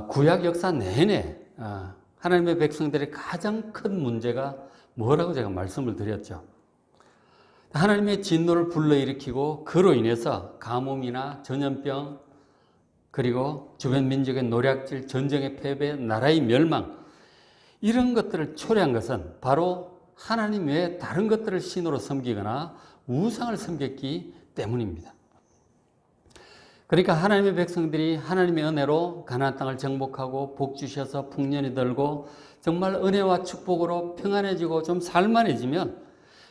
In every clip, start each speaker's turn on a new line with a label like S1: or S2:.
S1: 구약 역사 내내 하나님의 백성들의 가장 큰 문제가 뭐라고 제가 말씀을 드렸죠. 하나님의 진노를 불러일으키고 그로 인해서 가뭄이나 전염병, 그리고 주변 민족의 노략질, 전쟁의 패배, 나라의 멸망, 이런 것들을 초래한 것은 바로 하나님 외에 다른 것들을 신으로 섬기거나 우상을 섬겼기 때문입니다. 그러니까 하나님의 백성들이 하나님의 은혜로 가나안 땅을 정복하고 복 주셔서 풍년이 들고 정말 은혜와 축복으로 평안해지고 좀 살만해지면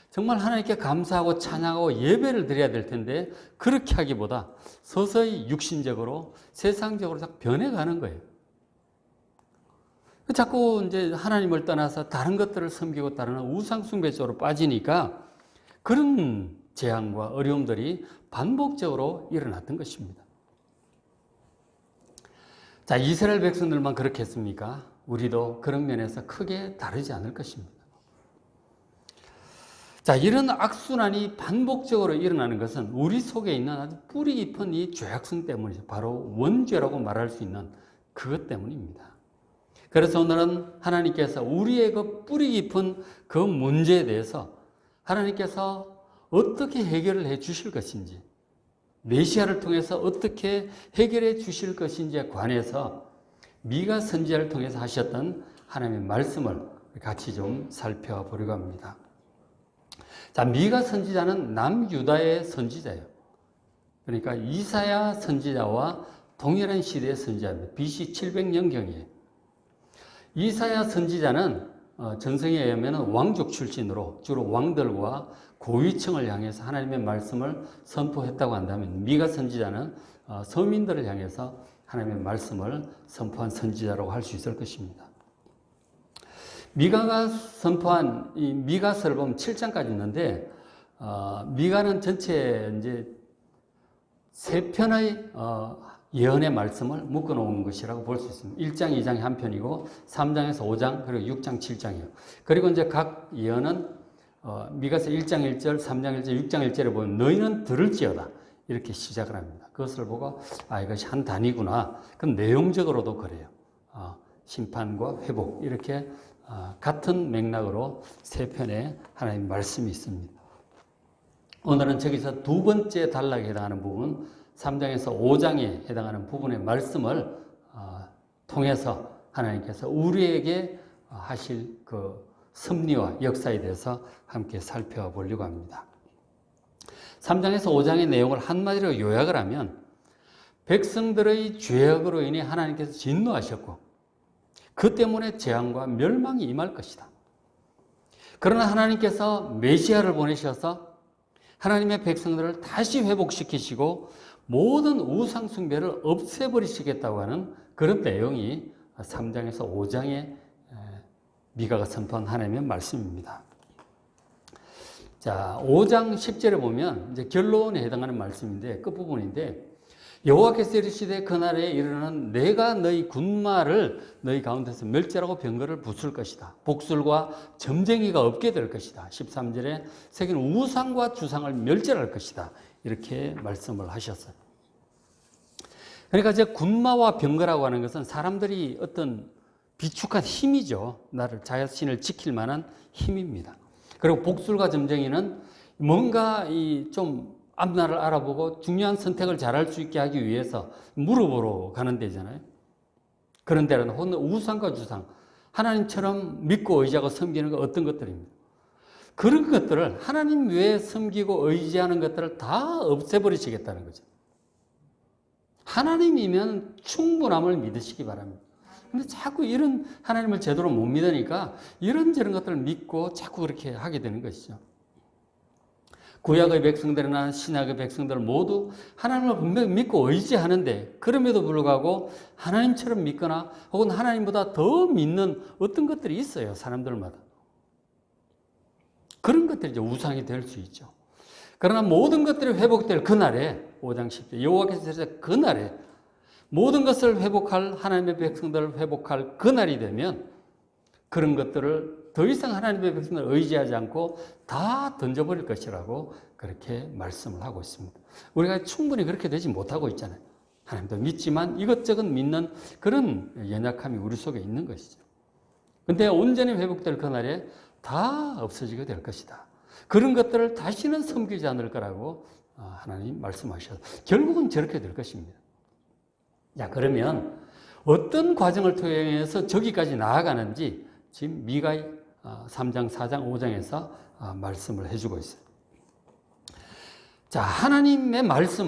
S1: 정말 하나님께 감사하고 찬양하고 예배를 드려야 될 텐데, 그렇게 하기보다 서서히 육신적으로 세상적으로 자꾸 변해가는 거예요. 자꾸 이제 하나님을 떠나서 다른 것들을 섬기고 따르는 우상 숭배 쪽으로 빠지니까 그런 재앙과 어려움들이 반복적으로 일어났던 것입니다. 자, 이스라엘 백성들만 그렇게 했습니까? 우리도 그런 면에서 크게 다르지 않을 것입니다. 자, 이런 악순환이 반복적으로 일어나는 것은 우리 속에 있는 아주 뿌리 깊은 이 죄악성 때문이죠. 바로 원죄라고 말할 수 있는 그것 때문입니다. 그래서 오늘은 하나님께서 우리의 그 뿌리 깊은 그 문제에 대해서 하나님께서 어떻게 해결을 해 주실 것인지, 메시아를 통해서 어떻게 해결해 주실 것인지에 관해서 미가 선지자를 통해서 하셨던 하나님의 말씀을 같이 좀 살펴보려고 합니다. 자, 미가 선지자는 남유다의 선지자예요. 그러니까 이사야 선지자와 동일한 시대의 선지자입니다. BC 700년경이에요. 이사야 선지자는 전성에 의하면 왕족 출신으로 주로 왕들과 고위층을 향해서 하나님의 말씀을 선포했다고 한다면, 미가 선지자는 서민들을 향해서 하나님의 말씀을 선포한 선지자라고 할 수 있을 것입니다. 미가가 선포한 이 미가서를 보면 7장까지 있는데, 미가는 전체 이제 3편의 예언의 말씀을 묶어 놓은 것이라고 볼 수 있습니다. 1장, 2장이 한 편이고 3장에서 5장, 그리고 6장, 7장이에요. 그리고 이제 각 예언은 미가서 1장 1절, 3장 1절, 6장 1절에 보면 너희는 들을지어다 이렇게 시작을 합니다. 그것을 보고 이것이 한 단위구나. 그럼 내용적으로도 그래요. 심판과 회복, 이렇게 같은 맥락으로 3편의 하나님의 말씀이 있습니다. 오늘은 저기서 두 번째 단락에 해당하는 부분, 3장에서 5장에 해당하는 부분의 말씀을 통해서 하나님께서 우리에게 하실 그 섭리와 역사에 대해서 함께 살펴보려고 합니다. 3장에서 5장의 내용을 한마디로 요약을 하면, 백성들의 죄악으로 인해 하나님께서 진노하셨고 그 때문에 재앙과 멸망이 임할 것이다. 그러나 하나님께서 메시아를 보내셔서 하나님의 백성들을 다시 회복시키시고 모든 우상 숭배를 없애버리시겠다고 하는 그런 내용이 3장에서 5장의 미가가 선포한 하나님의 말씀입니다. 자, 5장 10절에 보면 이제 결론에 해당하는 말씀인데, 끝부분인데, 여호와께서 이르시되 그날에 이르는 내가 너희 군마를 너희 가운데서 멸절하고 병거를 부술 것이다. 복술과 점쟁이가 없게 될 것이다. 13절에 세계는 우상과 주상을 멸절할 것이다. 이렇게 말씀을 하셨어요. 그러니까 이제 군마와 병거라고 하는 것은 사람들이 어떤 비축한 힘이죠. 나를 자신을 지킬 만한 힘입니다. 그리고 복술과 점쟁이는 뭔가 좀 앞날을 알아보고 중요한 선택을 잘할 수 있게 하기 위해서 물어보러 가는 데잖아요. 그런 데는 우상과 주상, 하나님처럼 믿고 의지하고 섬기는 것, 어떤 것들입니다. 그런 것들을 하나님 외에 섬기고 의지하는 것들을 다 없애버리시겠다는 거죠. 하나님이면 충분함을 믿으시기 바랍니다. 근데 자꾸 이런 하나님을 제대로 못 믿으니까 이런저런 것들을 믿고 자꾸 그렇게 하게 되는 것이죠. 구약의 백성들이나 신약의 백성들 모두 하나님을 분명히 믿고 의지하는데, 그럼에도 불구하고 하나님처럼 믿거나 혹은 하나님보다 더 믿는 어떤 것들이 있어요. 사람들마다. 그런 것들이 이제 우상이 될 수 있죠. 그러나 모든 것들이 회복될 그날에, 5장 10절, 여호와께서 그날에 모든 것을 회복할, 하나님의 백성들을 회복할 그날이 되면 그런 것들을 더 이상 하나님의 백성들을 의지하지 않고 다 던져버릴 것이라고 그렇게 말씀을 하고 있습니다. 우리가 충분히 그렇게 되지 못하고 있잖아요. 하나님도 믿지만 이것저것 믿는 그런 연약함이 우리 속에 있는 것이죠. 근데 온전히 회복될 그날에 다 없어지게 될 것이다. 그런 것들을 다시는 섬기지 않을 거라고 하나님 말씀하셔서 결국은 저렇게 될 것입니다. 자, 그러면 어떤 과정을 통해서 저기까지 나아가는지 지금 미가 3장, 4장, 5장에서 말씀을 해주고 있어요. 자, 하나님의 말씀,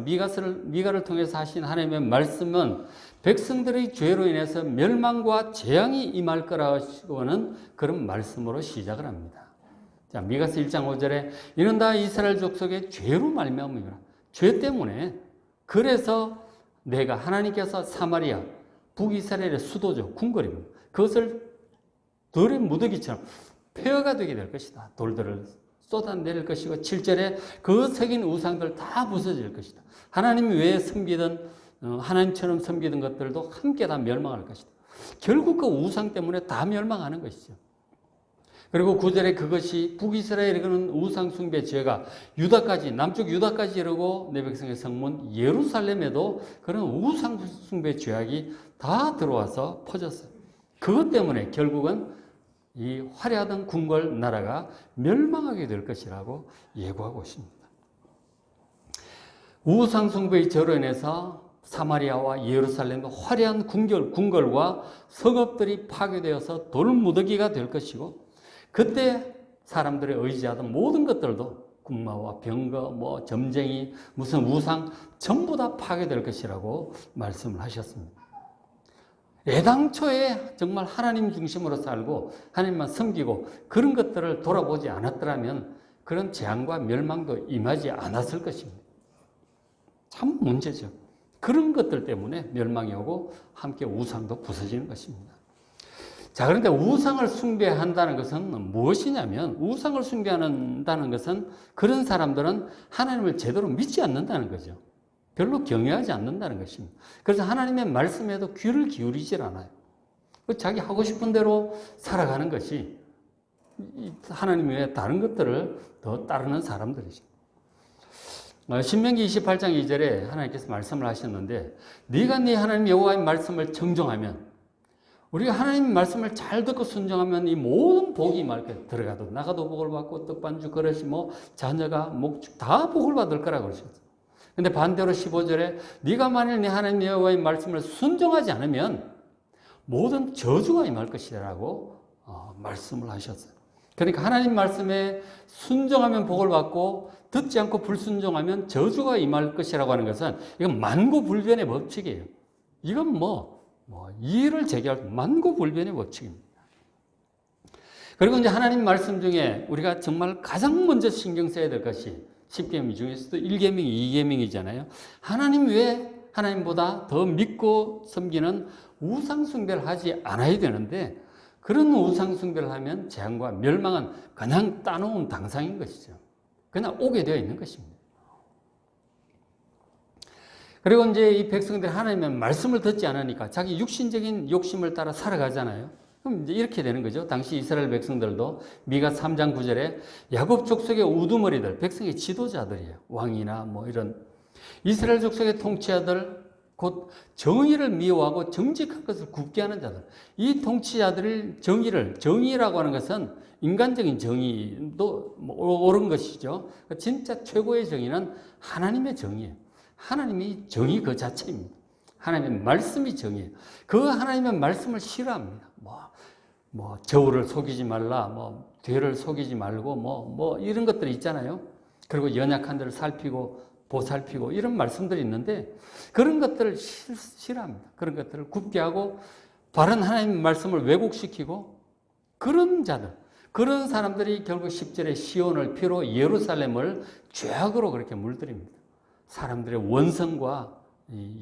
S1: 미가를 통해서 하신 하나님의 말씀은 백성들의 죄로 인해서 멸망과 재앙이 임할 거라고는 그런 말씀으로 시작을 합니다. 자, 미가서 1장 5절에 이는 다 이스라엘 족속의 죄로 말미암음이라. 죄 때문에. 그래서 내가 하나님께서 사마리아, 북이스라엘의 수도죠. 궁궐입니다. 그것을 돌의 무더기처럼 폐허가 되게 될 것이다. 돌들을 쏟아내릴 것이고 7절에 그 새긴 우상들 다 부서질 것이다. 하나님 외에 섬기던 하나님처럼 섬기던 것들도 함께 다 멸망할 것이다. 결국 그 우상 때문에 다 멸망하는 것이죠. 그리고 9절에 그것이 북이스라엘에 그는 우상 숭배 죄가 유다까지, 남쪽 유다까지 이르고 내 백성의 성문 예루살렘에도 그런 우상 숭배 죄악이 다 들어와서 퍼졌어요. 그것 때문에 결국은 이 화려하던 궁궐 나라가 멸망하게 될 것이라고 예고하고 있습니다. 우상 숭배의 죄로 인해서 사마리아와 예루살렘의 화려한 궁궐과 성읍들이 파괴되어서 돌무더기가 될 것이고 그때 사람들의 의지하던 모든 것들도 군마와 병거, 점쟁이, 무슨 우상 전부 다 파괴될 것이라고 말씀을 하셨습니다. 애당초에 정말 하나님 중심으로 살고 하나님만 섬기고 그런 것들을 돌아보지 않았더라면 그런 재앙과 멸망도 임하지 않았을 것입니다. 참 문제죠. 그런 것들 때문에 멸망이 오고 함께 우상도 부서지는 것입니다. 자, 그런데 우상을 숭배한다는 것은 무엇이냐면 우상을 숭배한다는 것은 그런 사람들은 하나님을 제대로 믿지 않는다는 거죠. 별로 경외하지 않는다는 것입니다. 그래서 하나님의 말씀에도 귀를 기울이질 않아요. 자기 하고 싶은 대로 살아가는 것이 하나님 외에 다른 것들을 더 따르는 사람들이죠. 신명기 28장 2절에 하나님께서 말씀을 하셨는데 네가 네 하나님 여호와의 말씀을 정정하면 우리가 하나님 말씀을 잘 듣고 순종하면 이 모든 복이 임할 들어가도 나가도 복을 받고 떡반죽 그릇이 자녀가 목축 다 복을 받을 거라고 그러셨어요. 근데 반대로 15절에 네가 만일 네 하나님 여호와의 말씀을 순종하지 않으면 모든 저주가 임할 것이라고 말씀을 하셨어요. 그러니까 하나님 말씀에 순종하면 복을 받고 듣지 않고 불순종하면 저주가 임할 것이라고 하는 것은 이건 만고불변의 법칙이에요. 이건 이의를 제기할 만고불변의 법칙입니다. 그리고 이제 하나님 말씀 중에 우리가 정말 가장 먼저 신경 써야 될 것이 10계명 중에서도 1계명, 2계명이잖아요. 하나님 외에 하나님보다 더 믿고 섬기는 우상숭배를 하지 않아야 되는데 그런 우상숭배를 하면 재앙과 멸망은 그냥 따놓은 당상인 것이죠. 그냥 오게 되어 있는 것입니다. 그리고 이제 이 백성들이 하나님의 말씀을 듣지 않으니까 자기 육신적인 욕심을 따라 살아가잖아요. 그럼 이제 이렇게 되는 거죠. 당시 이스라엘 백성들도 미가 3장 9절에 야곱 족속의 우두머리들, 백성의 지도자들이에요. 왕이나 이런 이스라엘 족속의 통치자들, 곧 정의를 미워하고 정직한 것을 굽게 하는 자들. 이 통치자들을 정의라고 하는 것은 인간적인 정의도 옳은 것이죠. 진짜 최고의 정의는 하나님의 정의예요. 하나님이 정의 그 자체입니다. 하나님의 말씀이 정의예요. 그 하나님의 말씀을 싫어합니다. 저울을 속이지 말라, 뒤를 속이지 말고, 이런 것들이 있잖아요. 그리고 연약한 데를 살피고, 보살피고, 이런 말씀들이 있는데, 그런 것들을 싫어합니다. 그런 것들을 굽게 하고, 바른 하나님의 말씀을 왜곡시키고, 그런 자들, 그런 사람들이 결국 10절에 시온을 피로 예루살렘을 죄악으로 그렇게 물들입니다. 사람들의 원성과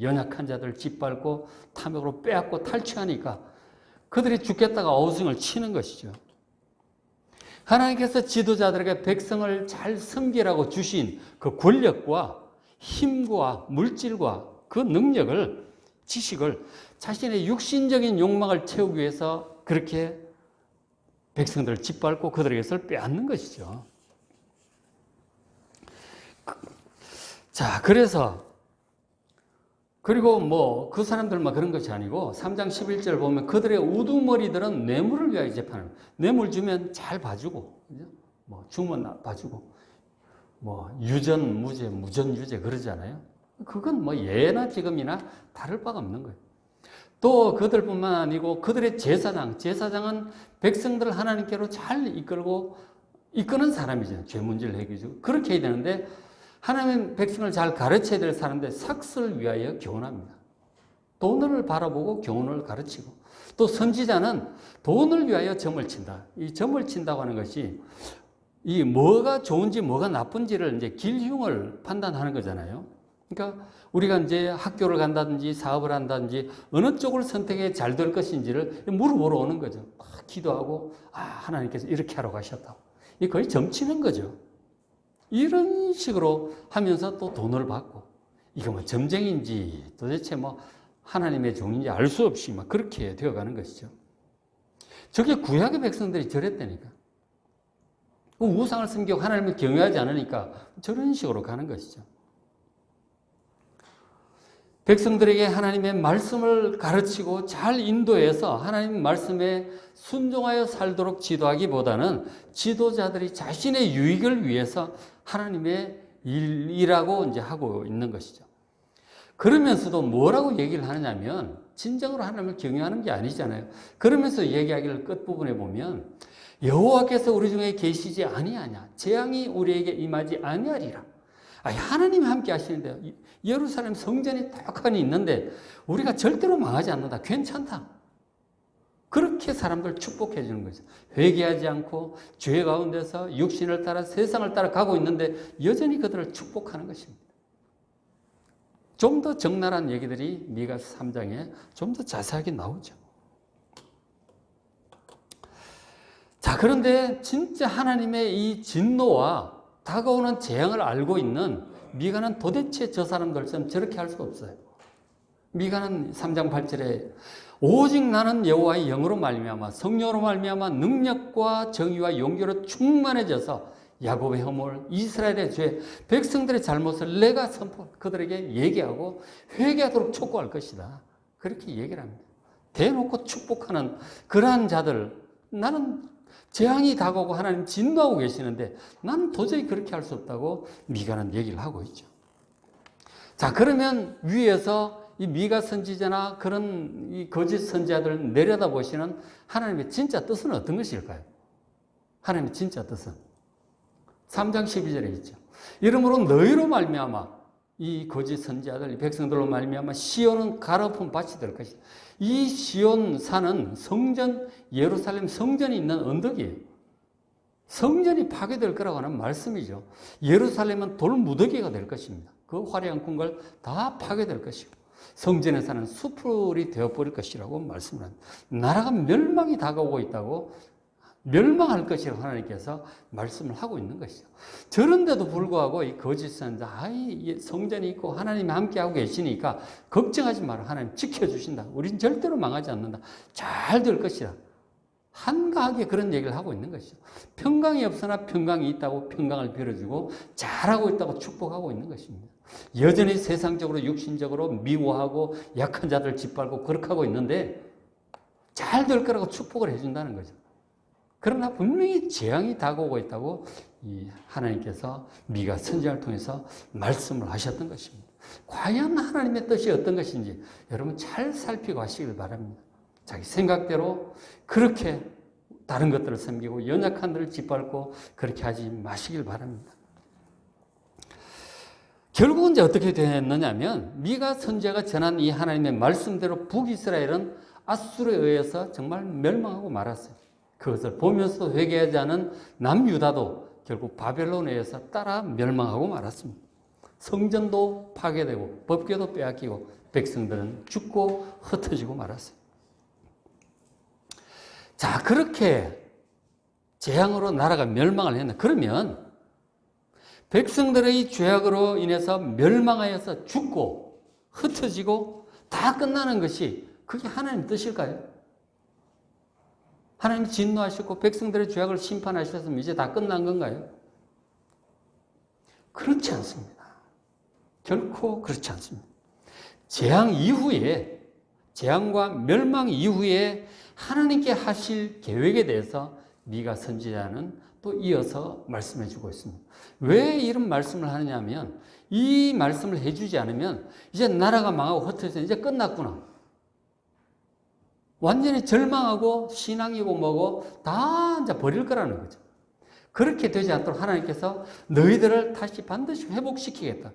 S1: 연약한 자들을 짓밟고, 탐욕으로 빼앗고 탈취하니까, 그들이 죽겠다가 어우승을 치는 것이죠. 하나님께서 지도자들에게 백성을 잘 섬기라고 주신 그 권력과 힘과 물질과 그 능력을, 지식을 자신의 육신적인 욕망을 채우기 위해서 그렇게 백성들을 짓밟고 그들에게서 빼앗는 것이죠. 자, 그래서 그리고 뭐 그 사람들만 그런 것이 아니고 3장 11절 보면 그들의 우두머리들은 뇌물을 위하여 재판을, 뇌물 주면 잘 봐주고, 그죠? 뭐 주면 봐주고, 뭐 유전 무죄, 무전 유죄 그러잖아요. 그건 뭐 예나 지금이나 다를 바가 없는 거예요. 또 그들뿐만 아니고 그들의 제사장은 백성들을 하나님께로 잘 이끄는 사람이잖아요. 죄 문제를 해결해주고 그렇게 해야 되는데, 하나님 백성을 잘 가르쳐야 될 사람인데 삭슬 위하여 교훈합니다. 돈을 바라보고 교훈을 가르치고, 또 선지자는 돈을 위하여 점을 친다. 이 점을 친다고 하는 것이 이 뭐가 좋은지 뭐가 나쁜지를 이제 길흉을 판단하는 거잖아요. 그러니까 우리가 이제 학교를 간다든지 사업을 한다든지 어느 쪽을 선택해 잘 될 것인지를 물어보러 오는 거죠. 막 기도하고, 하나님께서 이렇게 하러 가셨다고. 이 거의 점치는 거죠. 이런 식으로 하면서 또 돈을 받고, 이거 뭐 점쟁인지 도대체 뭐 하나님의 종인지 알 수 없이 막 그렇게 되어가는 것이죠. 저게 구약의 백성들이 저랬다니까. 우상을 섬기고 하나님을 경외하지 않으니까 저런 식으로 가는 것이죠. 백성들에게 하나님의 말씀을 가르치고 잘 인도해서 하나님 말씀에 순종하여 살도록 지도하기보다는 지도자들이 자신의 유익을 위해서 하나님의 일이라고 이제 하고 있는 것이죠. 그러면서도 뭐라고 얘기를 하느냐면 진정으로 하나님을 경외하는 게 아니잖아요. 그러면서 얘기하기를 끝부분에 보면 여호와께서 우리 중에 계시지 아니하냐, 재앙이 우리에게 임하지 아니하리라. 하나님이 함께 하시는데요. 예루살렘 성전이 떡하니 있는데 우리가 절대로 망하지 않는다. 괜찮다. 그렇게 사람들 축복해 주는 거죠. 회개하지 않고 죄 가운데서 육신을 따라 세상을 따라 가고 있는데 여전히 그들을 축복하는 것입니다. 좀 더 적나라한 얘기들이 미가서 3장에 좀 더 자세하게 나오죠. 자, 그런데 진짜 하나님의 이 진노와 다가오는 재앙을 알고 있는 미가는 도대체 저 사람들처럼 저렇게 할 수가 없어요. 미가는 3장 8절에 오직 나는 여호와의 영으로 말미암아 성령으로 말미암아 능력과 정의와 용기로 충만해져서 야곱의 허물, 이스라엘의 죄, 백성들의 잘못을 내가 그들에게 얘기하고 회개하도록 촉구할 것이다. 그렇게 얘기를 합니다. 대놓고 축복하는 그러한 자들, 나는 재앙이 다가오고 하나님 진노하고 계시는데 나는 도저히 그렇게 할 수 없다고 미가는 얘기를 하고 있죠. 자, 그러면 위에서 이 미가 선지자나 그런 이 거짓 선지자들을 내려다보시는 하나님의 진짜 뜻은 어떤 것일까요? 하나님의 진짜 뜻은 3장 12절에 있죠. 이러므로 너희로 말미암아 이 거짓 선지자들, 이 백성들로 말미암아 시온은 가로픈 밭이 될 것이다. 이 시온 산은 성전, 예루살렘 성전이 있는 언덕이에요. 성전이 파괴될 거라고 하는 말씀이죠. 예루살렘은 돌무더기가 될 것입니다. 그 화려한 궁궐 다 파괴될 것이고 성전에 사는 수풀이 되어버릴 것이라고 말씀을 합니다. 나라가 멸망이 다가오고 있다고, 멸망할 것이라고 하나님께서 말씀을 하고 있는 것이죠. 저런데도 불구하고 이 거짓 선자, 성전이 있고 하나님이 함께하고 계시니까 걱정하지 마라. 하나님 지켜주신다. 우린 절대로 망하지 않는다. 잘 될 것이다. 한가하게 그런 얘기를 하고 있는 것이죠. 평강이 없으나 평강이 있다고 평강을 빌어주고 잘하고 있다고 축복하고 있는 것입니다. 여전히 세상적으로 육신적으로 미워하고 약한 자들 짓밟고 그렇게 하고 있는데 잘 될 거라고 축복을 해준다는 거죠. 그러나 분명히 재앙이 다가오고 있다고 이 하나님께서 미가 선지자를 통해서 말씀을 하셨던 것입니다. 과연 하나님의 뜻이 어떤 것인지 여러분 잘 살피고 하시길 바랍니다. 자기 생각대로 그렇게 다른 것들을 섬기고 연약한 들을 짓밟고 그렇게 하지 마시길 바랍니다. 결국은 이제 어떻게 됐느냐면 미가 선지자가 전한 이 하나님의 말씀대로 북이스라엘은 아수르에 의해서 정말 멸망하고 말았어요. 그것을 보면서 회개하지 않은 남유다도 결국 바벨론에 의해서 따라 멸망하고 말았습니다. 성전도 파괴되고 법궤도 빼앗기고 백성들은 죽고 흩어지고 말았어요. 자, 그렇게 재앙으로 나라가 멸망을 했는데 그러면 백성들의 죄악으로 인해서 멸망하여서 죽고 흩어지고 다 끝나는 것이 그게 하나님 뜻일까요? 하나님 진노하셨고 백성들의 죄악을 심판하셨으면 이제 다 끝난 건가요? 그렇지 않습니다. 결코 그렇지 않습니다. 재앙 이후에, 재앙과 멸망 이후에 하나님께 하실 계획에 대해서 미가 선지자는 또 이어서 말씀해 주고 있습니다. 왜 이런 말씀을 하느냐면, 이 말씀을 해주지 않으면 이제 나라가 망하고 흩어져서 이제 끝났구나, 완전히 절망하고 신앙이고 뭐고 다 이제 버릴 거라는 거죠. 그렇게 되지 않도록 하나님께서 너희들을 다시 반드시 회복시키겠다.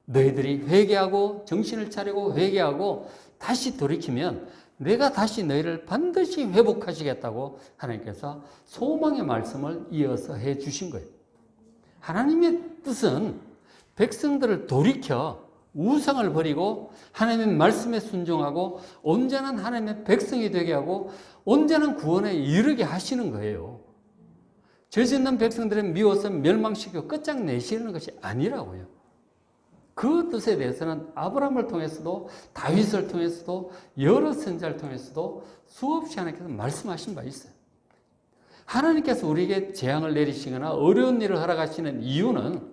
S1: 너희들이 회개하고 정신을 차리고 회개하고 다시 돌이키면 내가 다시 너희를 반드시 회복하시겠다고 하나님께서 소망의 말씀을 이어서 해 주신 거예요. 하나님의 뜻은 백성들을 돌이켜 우상을 버리고 하나님의 말씀에 순종하고 온전한 하나님의 백성이 되게 하고 온전한 구원에 이르게 하시는 거예요. 죄 짓는 백성들은 미워서 멸망시키고 끝장내시는 것이 아니라고요. 그 뜻에 대해서는 아브라함을 통해서도 다윗을 통해서도 여러 선지자를 통해서도 수없이 하나님께서 말씀하신 바 있어요. 하나님께서 우리에게 재앙을 내리시거나 어려운 일을 허락하시는 이유는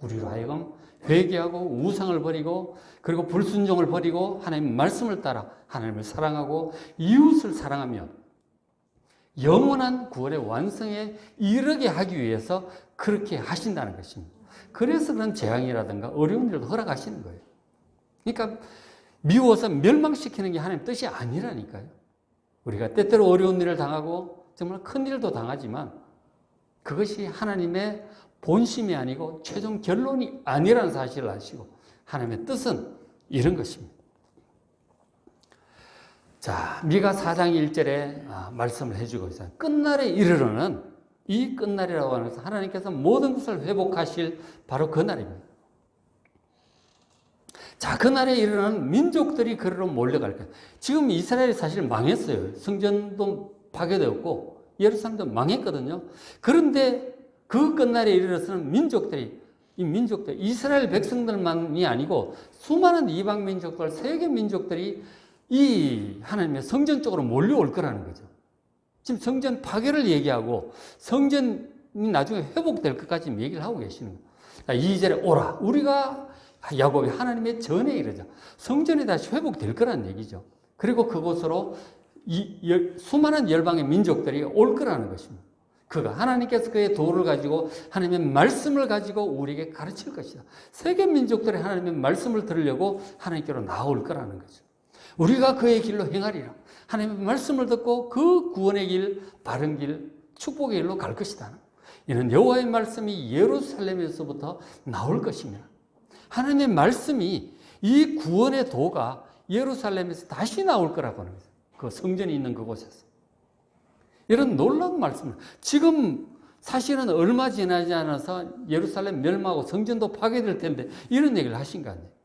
S1: 우리로 하여금 회개하고 우상을 버리고 그리고 불순종을 버리고 하나님의 말씀을 따라 하나님을 사랑하고 이웃을 사랑하며 영원한 구원의 완성에 이르게 하기 위해서 그렇게 하신다는 것입니다. 그래서 그런 재앙이라든가 어려운 일도 허락하시는 거예요. 그러니까 미워서 멸망시키는 게 하나님 뜻이 아니라니까요. 우리가 때때로 어려운 일을 당하고 정말 큰 일도 당하지만 그것이 하나님의 본심이 아니고 최종 결론이 아니라는 사실을 아시고 하나님의 뜻은 이런 것입니다. 자, 미가 4장 1절에 말씀을 해주고 있어요. 끝날에 이르러는, 이 끝날이라고 하는 것은 하나님께서 모든 것을 회복하실 바로 그 날입니다. 자, 그날에 이르러는 민족들이 그리로 몰려갈 거예요. 지금 이스라엘이 사실 망했어요. 성전도 파괴되었고 예루살렘도 망했거든요. 그런데 그 끝날에 이르러서는 민족들이, 이 민족들, 이스라엘 백성들만이 아니고 수많은 이방 민족들, 세계 민족들이 이 하나님의 성전 쪽으로 몰려올 거라는 거죠. 지금 성전 파괴를 얘기하고 성전이 나중에 회복될 것까지 얘기를 하고 계시는 거예요. 2절에 오라. 우리가 야곱이 하나님의 전에 이르자. 성전이 다시 회복될 거라는 얘기죠. 그리고 그곳으로 수많은 열방의 민족들이 올 거라는 것입니다. 그가 하나님께서 그의 도를 가지고 하나님의 말씀을 가지고 우리에게 가르칠 것이다. 세계 민족들이 하나님의 말씀을 들으려고 하나님께로 나올 거라는 거죠. 우리가 그의 길로 행하리라. 하나님의 말씀을 듣고 그 구원의 길, 바른 길, 축복의 길로 갈 것이다. 이는 여호와의 말씀이 예루살렘에서부터 나올 것입니다. 하나님의 말씀이 이 구원의 도가 예루살렘에서 다시 나올 거라고 하는 거죠. 그 성전이 있는 그곳에서. 이런 놀라운 말씀. 지금 사실은 얼마 지나지 않아서 예루살렘 멸망하고 성전도 파괴될 텐데 이런 얘기를 하신 거 아니에요.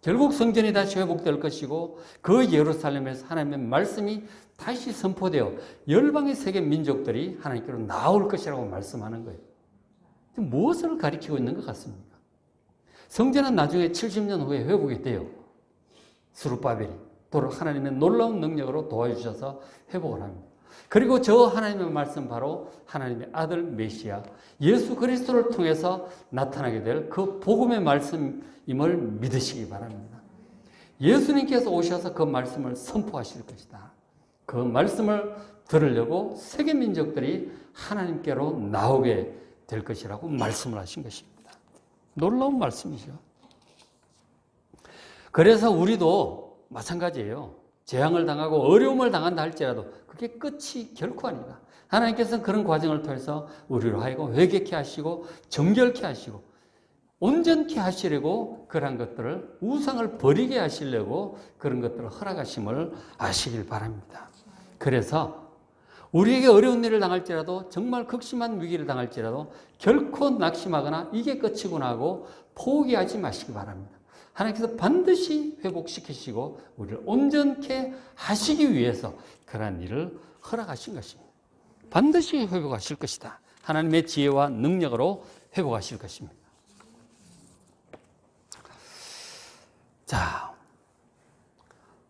S1: 결국 성전이 다시 회복될 것이고 그 예루살렘에서 하나님의 말씀이 다시 선포되어 열방의 세계 민족들이 하나님께로 나올 것이라고 말씀하는 거예요. 무엇을 가리키고 있는 것 같습니까? 성전은 나중에 70년 후에 회복이 돼요. 스룹바벨이 도로 하나님의 놀라운 능력으로 도와주셔서 회복을 합니다. 그리고 저 하나님의 말씀 바로 하나님의 아들 메시아 예수 그리스도를 통해서 나타나게 될 그 복음의 말씀임을 믿으시기 바랍니다. 예수님께서 오셔서 그 말씀을 선포하실 것이다. 그 말씀을 들으려고 세계 민족들이 하나님께로 나오게 될 것이라고 말씀을 하신 것입니다. 놀라운 말씀이죠. 그래서 우리도 마찬가지예요. 재앙을 당하고 어려움을 당한다 할지라도 그게 끝이 결코 아니다. 하나님께서는 그런 과정을 통해서 우리로 하여금 회개케 하시고 정결케 하시고 온전케 하시려고 그런 것들을 우상을 버리게 하시려고 그런 것들을 허락하심을 아시길 바랍니다. 그래서 우리에게 어려운 일을 당할지라도 정말 극심한 위기를 당할지라도 결코 낙심하거나 이게 끝이구나 하고 포기하지 마시기 바랍니다. 하나님께서 반드시 회복시키시고 우리를 온전케 하시기 위해서 그러한 일을 허락하신 것입니다. 반드시 회복하실 것이다. 하나님의 지혜와 능력으로 회복하실 것입니다. 자,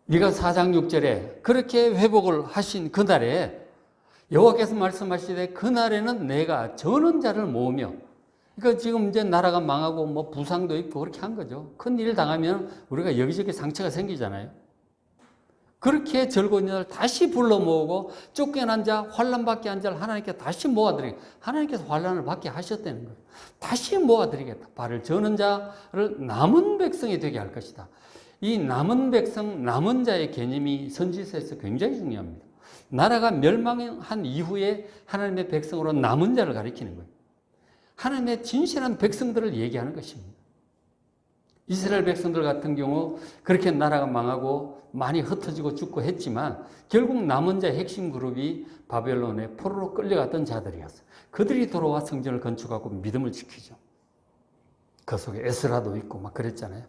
S1: 미가 4장 6절에 그렇게 회복을 하신 그날에 여호와께서 말씀하시되 그날에는 내가 저는 자를 모으며 그러니까 지금 이제 나라가 망하고 뭐 부상도 있고 그렇게 한 거죠. 큰 일 당하면 우리가 여기저기 상처가 생기잖아요. 그렇게 절고 있는 자를 다시 불러 모으고 쫓겨난 자, 환난 받게 한 자를 하나님께 다시 모아드리겠다. 하나님께서 환난을 받게 하셨다는 거예요. 다시 모아드리겠다. 발을 저는 자를 남은 백성이 되게 할 것이다. 이 남은 백성, 남은 자의 개념이 선지서에서 굉장히 중요합니다. 나라가 멸망한 이후에 하나님의 백성으로 남은 자를 가리키는 거예요. 하나님의 진실한 백성들을 얘기하는 것입니다. 이스라엘 백성들 같은 경우 그렇게 나라가 망하고 많이 흩어지고 죽고 했지만 결국 남은 자의 핵심 그룹이 바벨론의 포로로 끌려갔던 자들이었어요. 그들이 돌아와 성전을 건축하고 믿음을 지키죠. 그 속에 에스라도 있고 막 그랬잖아요.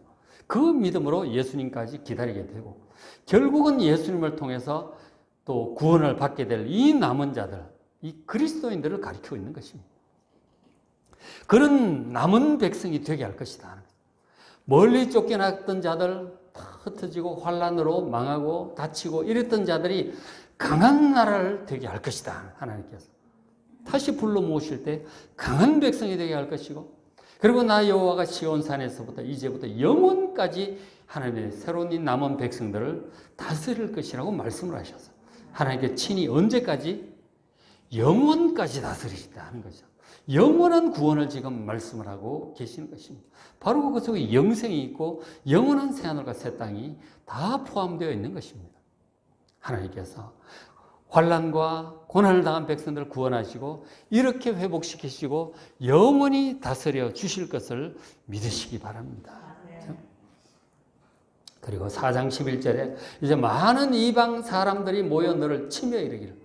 S1: 그 믿음으로 예수님까지 기다리게 되고 결국은 예수님을 통해서 또 구원을 받게 될 이 남은 자들, 이 그리스도인들을 가리키고 있는 것입니다. 그런 남은 백성이 되게 할 것이다. 멀리 쫓겨났던 자들 다 흩어지고 환란으로 망하고 다치고 이랬던 자들이 강한 나라를 되게 할 것이다. 하나님께서 다시 불러 모으실 때 강한 백성이 되게 할 것이고 그리고 나 여호와가 시온산에서부터 이제부터 영원까지 하나님의 새로운 이 남은 백성들을 다스릴 것이라고 말씀을 하셔서 하나님께 친히 언제까지? 영원까지 다스리신다 하는 거죠. 영원한 구원을 지금 말씀을 하고 계시는 것입니다. 바로 그 속에 영생이 있고 영원한 새하늘과 새 땅이 다 포함되어 있는 것입니다. 하나님께서 환난과 고난을 당한 백성들을 구원하시고 이렇게 회복시키시고 영원히 다스려 주실 것을 믿으시기 바랍니다. 그리고 4장 11절에 이제 많은 이방 사람들이 모여 너를 치며 이르기를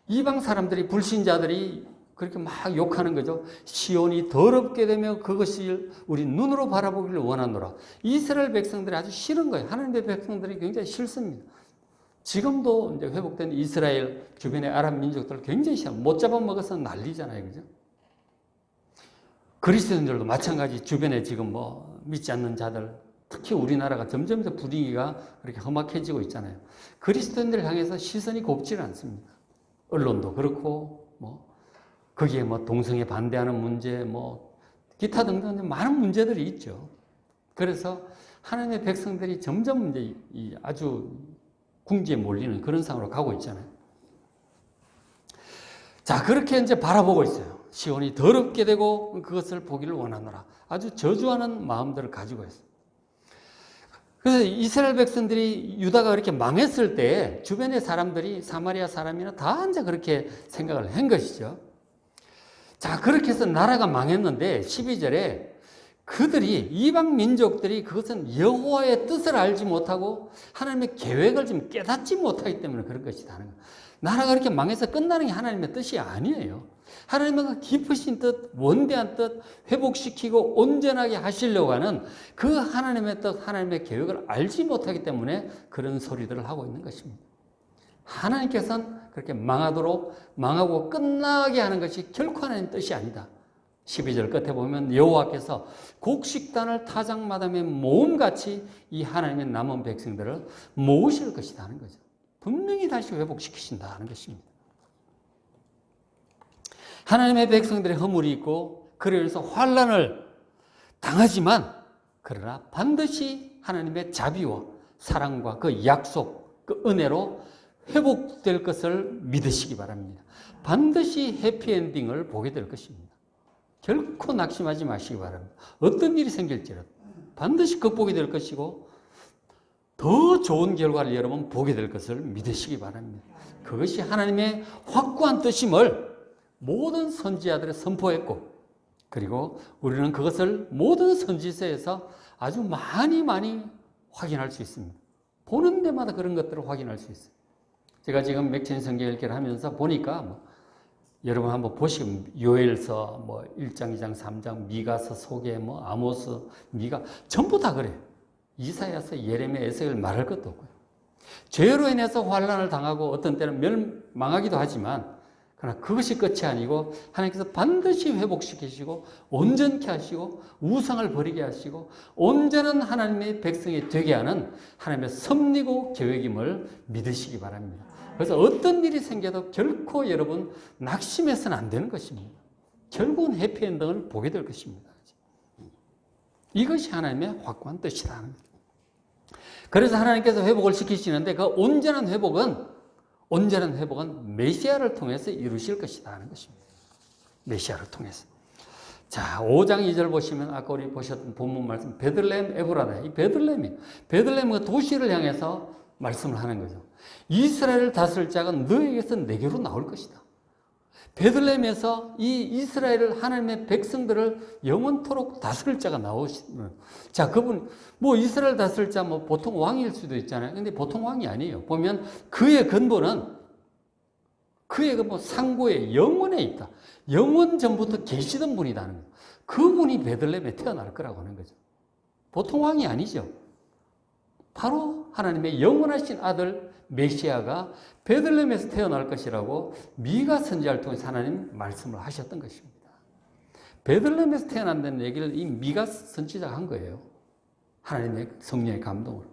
S1: 이방 사람들이 불신자들이 그렇게 막 욕하는 거죠. 시온이 더럽게 되며 그것을 우리 눈으로 바라보기를 원하노라. 이스라엘 백성들이 아주 싫은 거예요. 하나님의 백성들이 굉장히 싫습니다. 지금도 이제 회복된 이스라엘 주변의 아랍 민족들 굉장히 싫어. 못 잡아먹어서 난리잖아요. 그죠? 그리스도인들도 마찬가지 주변에 지금 뭐 믿지 않는 자들 특히 우리나라가 점점 더 분위기가 그렇게 험악해지고 있잖아요. 그리스도인들을 향해서 시선이 곱지는 않습니다. 언론도 그렇고 뭐 거기에 뭐 동성애 반대하는 문제, 뭐 기타 등등 많은 문제들이 있죠. 그래서 하나님의 백성들이 점점 이제 아주 궁지에 몰리는 그런 상황으로 가고 있잖아요. 자, 그렇게 이제 바라보고 있어요. 시온이 더럽게 되고 그것을 보기를 원하노라. 아주 저주하는 마음들을 가지고 있어요. 그래서 이스라엘 백성들이 유다가 그렇게 망했을 때 주변의 사람들이 사마리아 사람이나 다 이제 그렇게 생각을 한 것이죠. 자, 그렇게 해서 나라가 망했는데 12절에 그들이 이방 민족들이 그것은 여호와의 뜻을 알지 못하고 하나님의 계획을 좀 깨닫지 못하기 때문에 그런 것이다. 나라가 그렇게 망해서 끝나는 게 하나님의 뜻이 아니에요. 하나님의 깊으신 뜻, 원대한 뜻, 회복시키고 온전하게 하시려고 하는 그 하나님의 뜻, 하나님의 계획을 알지 못하기 때문에 그런 소리들을 하고 있는 것입니다. 하나님께서는 그렇게 망하고 끝나게 하는 것이 결코 하나님의 뜻이 아니다. 12절 끝에 보면 여호와께서 곡식단을 타작마당에 모음같이 이 하나님의 남은 백성들을 모으실 것이다 하는 거죠. 분명히 다시 회복시키신다 하는 것입니다. 하나님의 백성들의 허물이 있고 그래서 환난을 당하지만 그러나 반드시 하나님의 자비와 사랑과 그 약속, 그 은혜로 회복될 것을 믿으시기 바랍니다. 반드시 해피엔딩을 보게 될 것입니다. 결코 낙심하지 마시기 바랍니다. 어떤 일이 생길지라도 반드시 극복이 될 것이고 더 좋은 결과를 여러분 보게 될 것을 믿으시기 바랍니다. 그것이 하나님의 확고한 뜻임을 모든 선지자들이 선포했고 그리고 우리는 그것을 모든 선지서에서 아주 많이 확인할 수 있습니다. 보는 데마다 그런 것들을 확인할 수 있어요. 제가 지금 맥체인 성경 읽기를 하면서 보니까 여러분 한번 보시면 요엘서 1장, 2장, 3장, 미가서, 소개, 아모스, 미가 전부 다 그래요. 이사야서, 예레미야, 에스겔 말할 것도 없고요. 죄로 인해서 환난을 당하고 어떤 때는 멸망하기도 하지만 그러나 그것이 끝이 아니고 하나님께서 반드시 회복시키시고 온전케 하시고 우상을 버리게 하시고 온전한 하나님의 백성이 되게 하는 하나님의 섭리고 계획임을 믿으시기 바랍니다. 그래서 어떤 일이 생겨도 결코 여러분 낙심해서는 안 되는 것입니다. 결국은 해피엔딩을 보게 될 것입니다. 이것이 하나님의 확고한 뜻이라는 거예요. 그래서 하나님께서 회복을 시키시는데 그 온전한 회복은 메시아를 통해서 이루실 것이다 하는 것입니다. 메시아를 통해서. 자, 5장 2절 보시면 아까 우리 보셨던 본문 말씀 베들레헴 에브라다. 이 베들레헴이 그 도시를 향해서 말씀을 하는 거죠. 이스라엘을 다스릴 자가 너에게서 내게로 나올 것이다. 베들레헴에서 이 이스라엘을 하나님의 백성들을 영원토록 다스릴 자가 나오시는. 자, 그분 뭐 이스라엘 다스릴 자 뭐 보통 왕일 수도 있잖아요. 근데 보통 왕이 아니에요. 보면 그의 근본은 상고의 영원에 있다. 영원 전부터 계시던 분이다는 거예요. 그분이 베들레헴에 태어날 거라고 하는 거죠. 보통 왕이 아니죠. 바로 하나님의 영원하신 아들 메시아가 베들레헴에서 태어날 것이라고 미가 선지자를 통해서 하나님 말씀을 하셨던 것입니다. 베들레헴에서 태어난다는 얘기를 이 미가 선지자가 한 거예요. 하나님의 성령의 감동으로.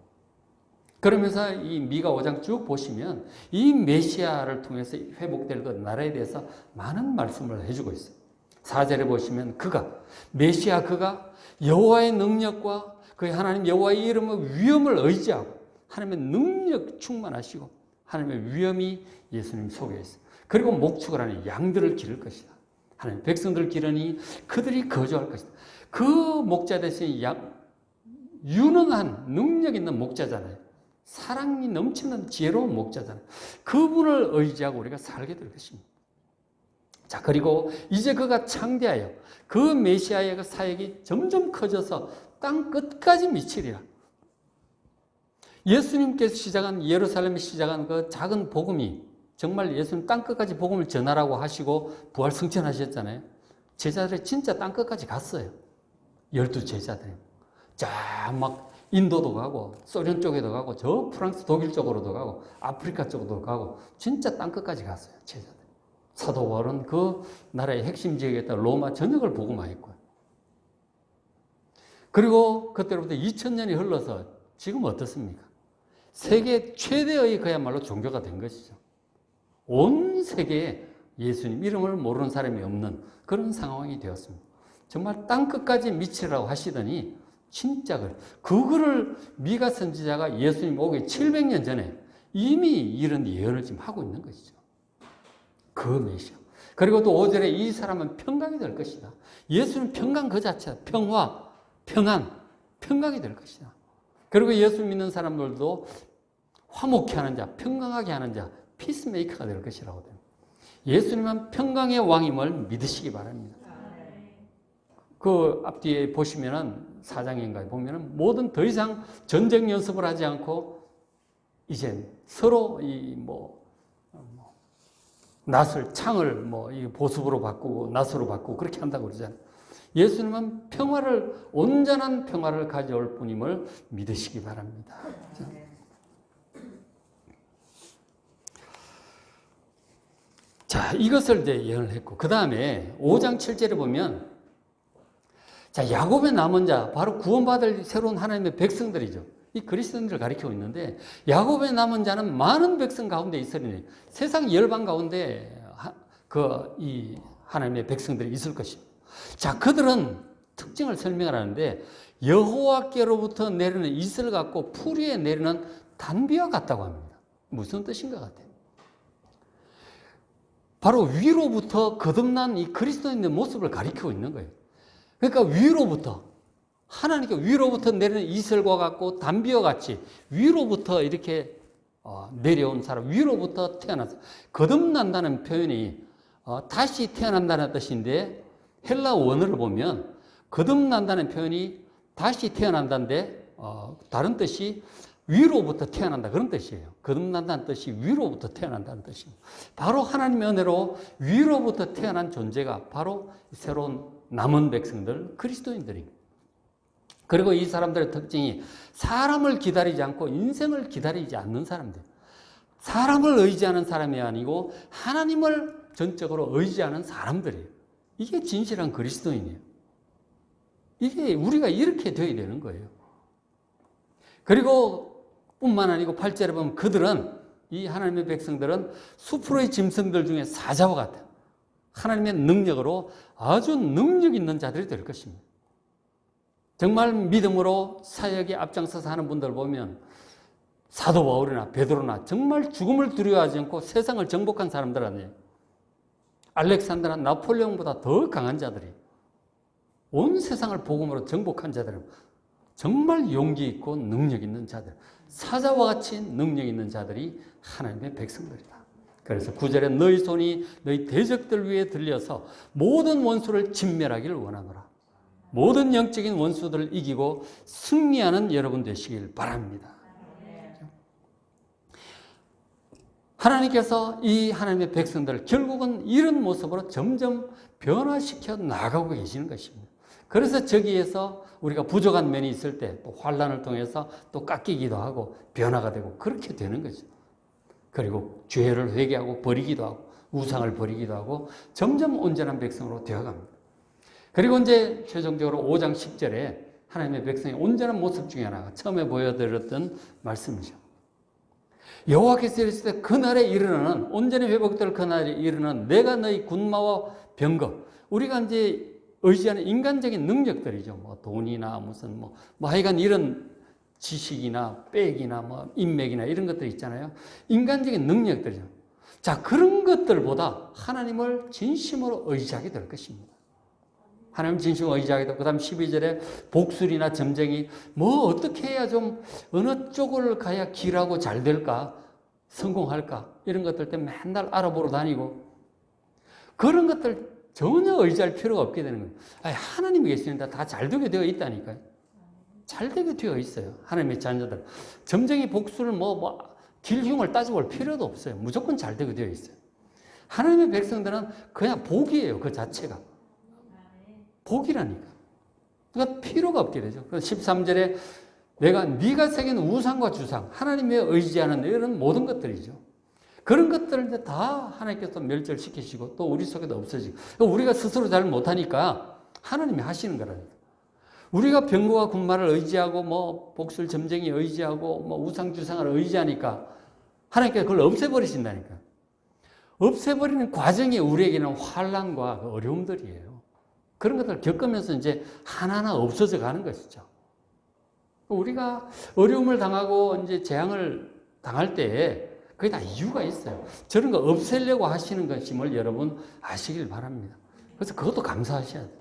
S1: 그러면서 이 미가 5장 쭉 보시면 이 메시아를 통해서 회복될 그 나라에 대해서 많은 말씀을 해주고 있어요. 4절에 보시면 메시아 그가 여호와의 능력과 그 하나님 여호와의 이름의 위엄을 의지하고 하나님의 능력 충만하시고 하나님의 위엄이 예수님 속에 있어요. 그리고 목축을 하는 양들을 기를 것이다. 하나님 백성들을 기르니 그들이 거주할 것이다. 그 목자 대신 유능한 능력 있는 목자잖아요. 사랑이 넘치는 지혜로운 목자잖아요. 그분을 의지하고 우리가 살게 될 것입니다. 자, 그리고 이제 그가 창대하여 그 메시아의 그 사역이 점점 커져서 땅 끝까지 미치리라. 예수님께서 시작한 예루살렘에 시작한 그 작은 복음이 정말 예수님 땅 끝까지 복음을 전하라고 하시고 부활 승천하셨잖아요. 제자들이 진짜 땅 끝까지 갔어요. 12제자들이. 막 인도도 가고 소련 쪽에도 가고 저 프랑스 독일 쪽으로도 가고 아프리카 쪽으로도 가고 진짜 땅 끝까지 갔어요. 제자들. 사도 바울은 그 나라의 핵심 지역에다 로마 전역을 복음화했고요. 그리고 그때로부터 2000년이 흘러서 지금 어떻습니까? 세계 최대의 그야말로 종교가 된 것이죠. 온 세계에 예수님 이름을 모르는 사람이 없는 그런 상황이 되었습니다. 정말 땅 끝까지 미치라고 하시더니 진짜 그거를 미가 선지자가 예수님 오기 700년 전에 이미 이런 예언을 지금 하고 있는 것이죠. 그 메시아. 그리고 또 5절에 이 사람은 평강이 될 것이다. 예수는 평강 그 자체다. 평화, 평안, 평강이 될 것이다. 그리고 예수 믿는 사람들도 화목케 하는 자, 평강하게 하는 자, 피스메이커가 될 것이라고 됩니다. 예수님은 평강의 왕임을 믿으시기 바랍니다. 그 앞뒤에 보시면은 4장인가에 보면은 모든 더 이상 전쟁 연습을 하지 않고 이제 서로 낫을 창을 보습으로 바꾸고 낫으로 바꾸고 그렇게 한다고 그러잖아요. 예수님은 온전한 평화를 가져올 분임을 믿으시기 바랍니다. 자, 이것을 이제 예언을 했고, 그 다음에 5장 7절에 보면, 자, 야곱의 남은 자, 바로 구원받을 새로운 하나님의 백성들이죠. 이 그리스도인들을 가리키고 있는데, 야곱의 남은 자는 많은 백성 가운데 있으리니, 세상 열방 가운데 이 하나님의 백성들이 있을 것입니다. 자, 그들은 특징을 설명을 하는데, 여호와께로부터 내리는 이슬 같고 풀 위에 내리는 단비와 같다고 합니다. 무슨 뜻인 것 같아요? 바로 위로부터 거듭난 이 그리스도인의 모습을 가리키고 있는 거예요. 그러니까 하나님께 위로부터 내리는 이슬과 같고 단비와 같이 위로부터 이렇게 내려온 사람, 위로부터 태어나서 거듭난다는 표현이 다시 태어난다는 뜻인데 헬라 원어를 보면 거듭난다는 표현이 다시 태어난다는데 다른 뜻이 위로부터 태어난다 그런 뜻이에요. 거듭난다는 뜻이 위로부터 태어난다는 뜻입니다. 바로 하나님의 은혜로 위로부터 태어난 존재가 바로 새로운 남은 백성들 그리스도인들입니다. 그리고 이 사람들의 특징이 사람을 기다리지 않고 인생을 기다리지 않는 사람들. 사람을 의지하는 사람이 아니고 하나님을 전적으로 의지하는 사람들이에요. 이게 진실한 그리스도인이에요. 이게 우리가 이렇게 되어야 되는 거예요. 그리고 뿐만 아니고 8절에 보면 이 하나님의 백성들은 수풀의 짐승들 중에 사자와 같아요. 하나님의 능력으로 아주 능력 있는 자들이 될 것입니다. 정말 믿음으로 사역에 앞장서서 하는 분들 보면 사도 바울이나 베드로나 정말 죽음을 두려워하지 않고 세상을 정복한 사람들 아니에요. 알렉산더나 나폴레옹보다 더 강한 자들이, 온 세상을 복음으로 정복한 자들은 정말 용기 있고 능력 있는 자들, 사자와 같이 능력 있는 자들이 하나님의 백성들이다. 그래서 9절에 너희 손이 너희 대적들 위에 들려서 모든 원수를 진멸하기를 원하노라. 모든 영적인 원수들을 이기고 승리하는 여러분 되시길 바랍니다. 하나님께서 이 하나님의 백성들을 결국은 이런 모습으로 점점 변화시켜 나가고 계시는 것입니다. 그래서 저기에서 우리가 부족한 면이 있을 때 또 환난을 통해서 또 깎이기도 하고 변화가 되고 그렇게 되는 거죠. 그리고 죄를 회개하고 버리기도 하고 우상을 버리기도 하고 점점 온전한 백성으로 되어갑니다. 그리고 이제 최종적으로 5장 10절에 하나님의 백성의 온전한 모습 중에 하나가 처음에 보여드렸던 말씀이죠. 여호와께서 이르시되 그날에 이르는 온전히 회복될 그날에 이르는 내가 너희 군마와 병거, 우리가 이제 의지하는 인간적인 능력들이죠. 뭐 돈이나 무슨 뭐 하여간 이런 지식이나 백이나 뭐 인맥이나 이런 것들 있잖아요. 인간적인 능력들이죠. 자, 그런 것들보다 하나님을 진심으로 의지하게 될 것입니다. 하나님 진심으로 의지하게 되고, 그 다음 12절에 복술이나 점쟁이, 뭐 어떻게 해야 좀 어느 쪽을 가야 길하고 잘 될까, 성공할까, 이런 것들 때문에 맨날 알아보러 다니고, 그런 것들 전혀 의지할 필요가 없게 되는 거예요. 아니, 하나님이 계시는데 다 잘 되게 되어 있다니까요. 잘 되게 되어 있어요. 하나님의 자녀들. 점쟁이 복술을 길흉을 따져볼 필요도 없어요. 무조건 잘 되게 되어 있어요. 하나님의 백성들은 그냥 복이에요. 그 자체가. 복이라니까. 그러니까 필요가 없게 되죠. 그래서 13절에 네가 새긴 우상과 주상, 하나님에 의지하는 이런 모든 것들이죠. 그런 것들을 이제 다 하나님께서 멸절시키시고 또 우리 속에도 없어지고, 우리가 스스로 잘 못하니까 하나님이 하시는 거라니까. 우리가 병거와 군마를 의지하고 뭐 복술 점쟁이 의지하고 뭐 우상 주상을 의지하니까 하나님께서 그걸 없애버리신다니까. 없애버리는 과정이 우리에게는 환난과 어려움들이에요. 그런 것들을 겪으면서 이제 하나하나 없어져 가는 것이죠. 우리가 어려움을 당하고 이제 재앙을 당할 때에 그게 다 이유가 있어요. 저런 거 없애려고 하시는 것임을 여러분 아시길 바랍니다. 그래서 그것도 감사하셔야 돼요.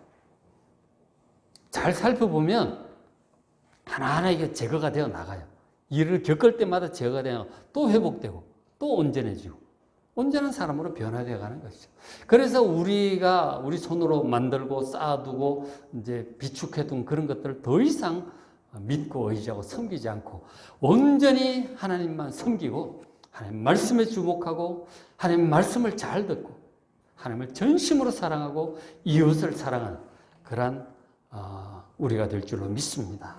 S1: 잘 살펴보면 하나하나 이게 제거가 되어 나가요. 일을 겪을 때마다 제거가 되어 또 회복되고 또 온전해지고 온전한 사람으로 변화되어 가는 것이죠. 그래서 우리가 우리 손으로 만들고 쌓아두고 이제 비축해둔 그런 것들을 더 이상 믿고 의지하고 섬기지 않고 온전히 하나님만 섬기고 하나님 말씀에 주목하고 하나님 말씀을 잘 듣고 하나님을 전심으로 사랑하고 이웃을 사랑하는 그러한 우리가 될 줄로 믿습니다.